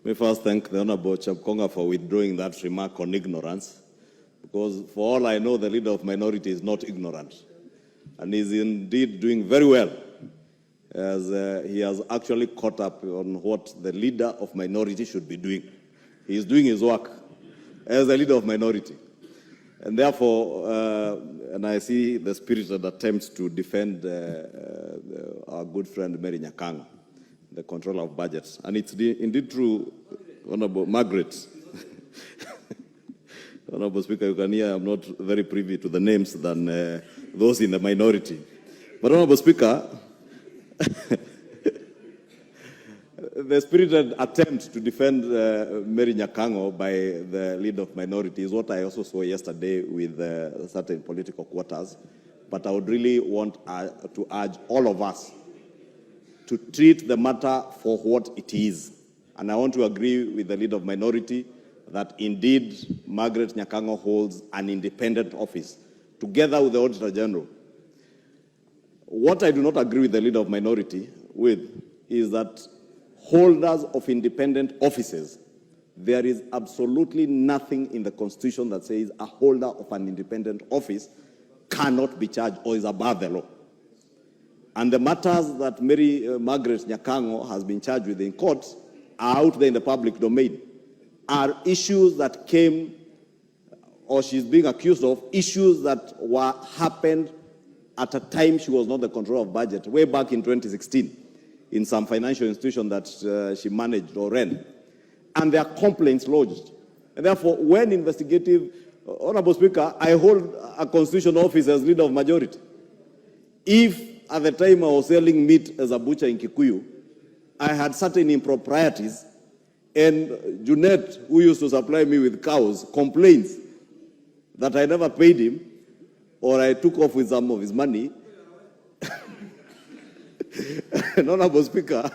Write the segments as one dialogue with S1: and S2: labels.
S1: Let me first thank the Honorable Chepkonga for withdrawing that remark on ignorance, because for all I know, the leader of minority is not ignorant, and is indeed doing very well, as he has actually caught up on what the leader of minority should be doing. He is doing his work as a leader of minority. And therefore, and I see the spirited attempts to defend our good friend Mary Nyakang, the controller of budgets. And it's indeed true, Honorable Margaret. Honorable Speaker, you can hear I'm not very privy to the names than those in the minority. But Honorable Speaker, the spirited attempt to defend Mary Nyakang by the leader of minority is what I also saw yesterday with certain political quarters. But I would really want to urge all of us to treat the matter for what it is. And I want to agree with the leader of minority that indeed Margaret Nyakang holds an independent office, together with the Auditor General. What I do not agree with the leader of minority with is that holders of independent offices, there is absolutely nothing in the Constitution that says a holder of an independent office cannot be charged or is above the law. And the matters that Margaret Nyakang has been charged with in court are out there in the public domain, are issues that came, or she's being accused of, issues that happened at a time she was not the controller of budget, way back in 2016, in some financial institution that she managed or ran. And there are complaints lodged. And therefore, when investigative, Honorable Speaker, I hold a constitutional office as leader of majority. If at the time I was selling meat as a butcher in Kikuyu, I had certain improprieties, and Junet, who used to supply me with cows, complains that I never paid him, or I took off with some of his money. Honorable Speaker,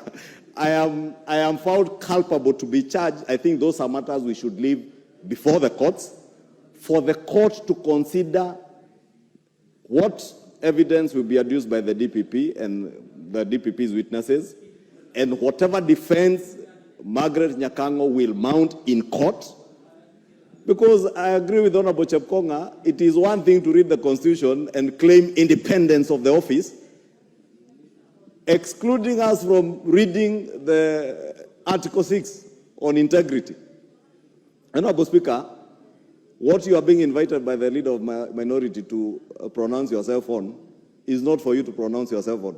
S1: I am found culpable to be charged. I think those are matters we should leave before the courts, for the court to consider what evidence will be adduced by the DPP and the DPP's witnesses, and whatever defense Margaret Nyakang will mount in court. Because I agree with Honorable Chepkonga, it is one thing to read the Constitution and claim independence of the office, excluding us from reading the Article 6 on integrity. Honorable Speaker, what you are being invited by the leader of minority to pronounce yourself on is not for you to pronounce yourself on.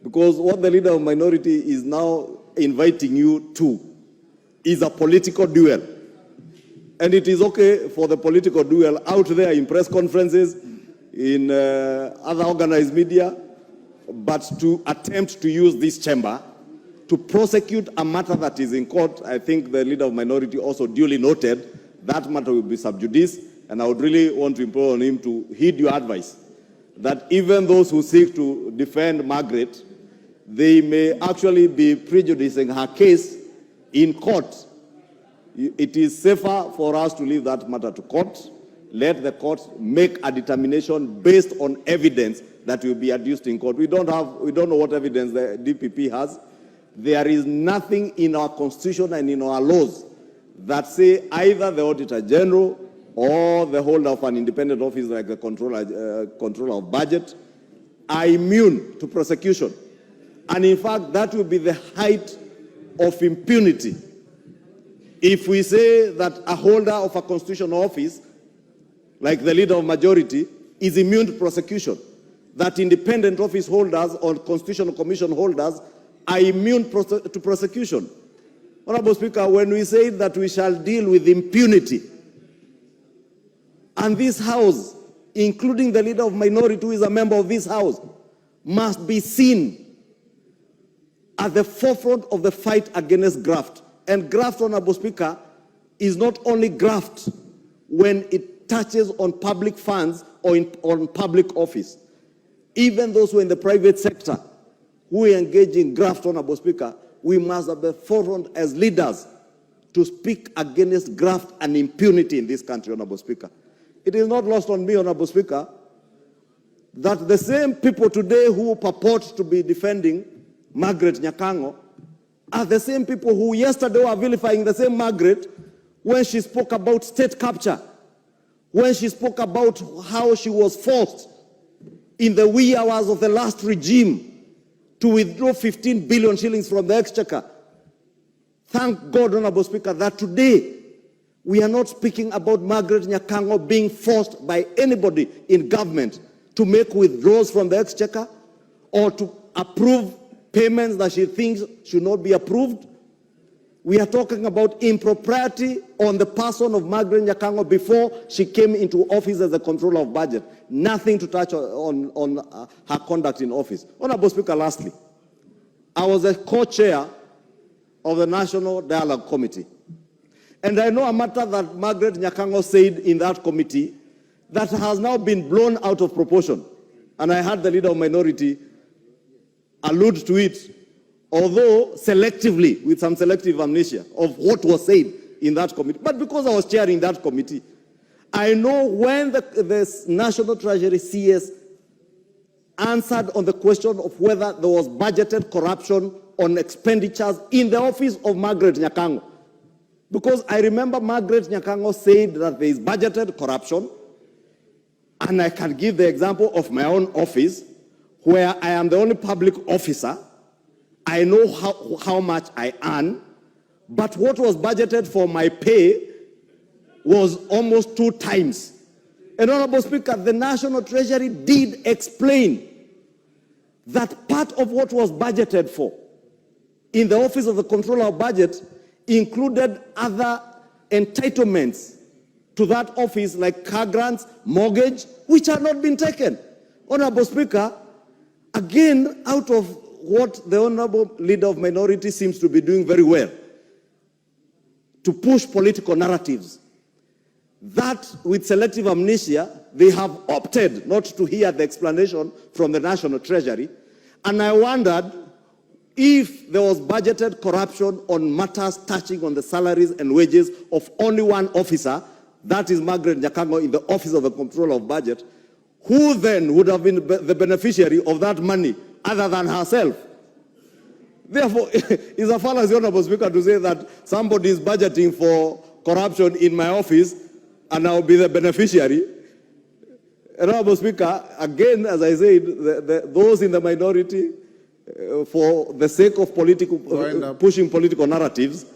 S1: Because what the leader of minority is now inviting you to is a political duel. And it is okay for the political duel out there in press conferences, in other organized media, but to attempt to use this chamber to prosecute a matter that is in court, I think the leader of minority also duly noted that matter will be sub judice, and I would really want to implore on him to heed your advice that even those who seek to defend Margaret, they may actually be prejudicing her case in court. It is safer for us to leave that matter to court. Let the court make a determination based on evidence that will be adduced in court. We don't know what evidence the DPP has. There is nothing in our Constitution and in our laws that say either the Auditor General or the holder of an independent office like the controller of budget are immune to prosecution. And in fact, that will be the height of impunity if we say that a holder of a constitutional office, like the leader of majority, is immune to prosecution, that independent office holders or constitutional commission holders are immune to prosecution. Honorable Speaker, when we say that we shall deal with impunity, and this House, including the leader of minority who is a member of this House, must be seen at the forefront of the fight against graft. And graft, Honorable Speaker, is not only graft when it touches on public funds or on public office. Even those who are in the private sector who engage in graft, Honorable Speaker, we must at the forefront as leaders to speak against graft and impunity in this country, Honorable Speaker. It is not lost on me, Honorable Speaker, that the same people today who purport to be defending Margaret Nyakang are the same people who yesterday were vilifying the same Margaret when she spoke about state capture, when she spoke about how she was forced in the wee hours of the last regime to withdraw 15 billion shillings from the exchequer. Thank God, Honorable Speaker, that today we are not speaking about Margaret Nyakang being forced by anybody in government to make withdrawals from the exchequer or to approve payments that she thinks should not be approved. We are talking about impropriety on the person of Margaret Nyakang before she came into office as the controller of budget. Nothing to touch on her conduct in office. Honorable Speaker, lastly, I was a co-chair of the National Dialogue Committee. And I know a matter that Margaret Nyakang said in that committee that has now been blown out of proportion. And I heard the leader of minority allude to it, although selectively, with some selective amnesia of what was said in that committee. But because I was chairing that committee, I know when the National Treasury CS answered on the question of whether there was budgeted corruption on expenditures in the office of Margaret Nyakang. Because I remember Margaret Nyakang said that there is budgeted corruption, and I can give the example of my own office, where I am the only public officer. I know how much I earn, but what was budgeted for my pay was almost 2 times. And Honorable Speaker, the National Treasury did explain that part of what was budgeted for in the Office of the Controller of Budget included other entitlements to that office, like car grants, mortgage, which had not been taken. Honorable Speaker, again, out of what the Honorable Leader of Minority seems to be doing very well, to push political narratives, that with selective amnesia, they have opted not to hear the explanation from the National Treasury. And I wondered if there was budgeted corruption on matters touching on the salaries and wages of only one officer, that is Margaret Nyakang in the Office of the Controller of Budget, who then would have been the beneficiary of that money other than herself. Therefore, it's a fallacy, Honorable Speaker, to say that somebody is budgeting for corruption in my office and I'll be the beneficiary. Honorable Speaker, again, as I said, those in the minority, for the sake of pushing political narratives,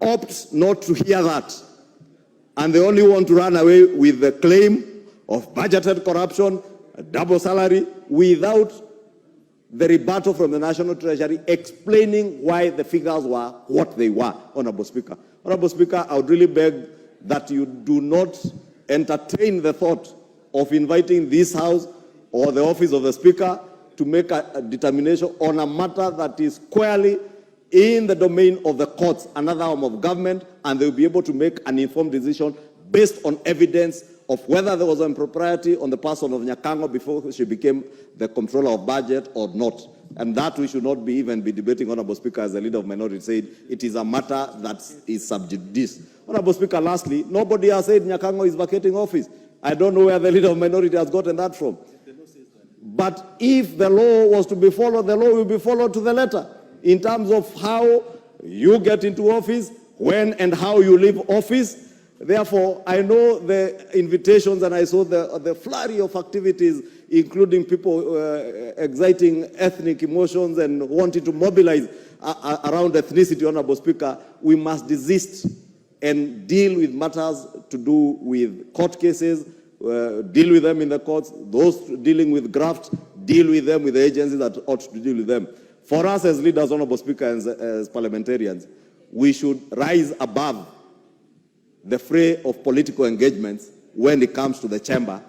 S1: opt not to hear that. And they only want to run away with the claim of budgeted corruption, double salary, without the rebuttal from the National Treasury explaining why the figures were what they were, Honorable Speaker. Honorable Speaker, I would really beg that you do not entertain the thought of inviting this House or the Office of the Speaker to make a determination on a matter that is squarely in the domain of the courts, another arm of government, and they will be able to make an informed decision based on evidence of whether there was impropriety on the person of Nyakang before she became the controller of budget or not. And that we should not even be debating, Honorable Speaker, as the leader of minority said, it is a matter that is sub judice. Honorable Speaker, lastly, nobody has said Nyakang is vacating office. I don't know where the leader of minority has gotten that from. But if the law was to be followed, the law will be followed to the letter in terms of how you get into office, when and how you leave office. Therefore, I know the invitations and I saw the flurry of activities, including people exciting ethnic emotions and wanting to mobilize around ethnicity, Honorable Speaker. We must desist and deal with matters to do with court cases, deal with them in the courts. Those dealing with graft, deal with them with the agencies that ought to deal with them. For us as leaders, Honorable Speaker, and as parliamentarians, we should rise above the fray of political engagements when it comes to the chamber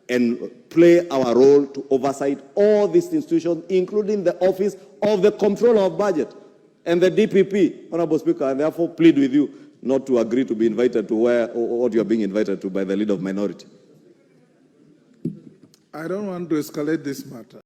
S1: and play our role to oversight all these institutions, including the Office of the Controller of Budget and the DPP, Honorable Speaker, and therefore plead with you not to agree to be invited to what you are being invited to by the leader of minority.
S2: I don't want to escalate this matter.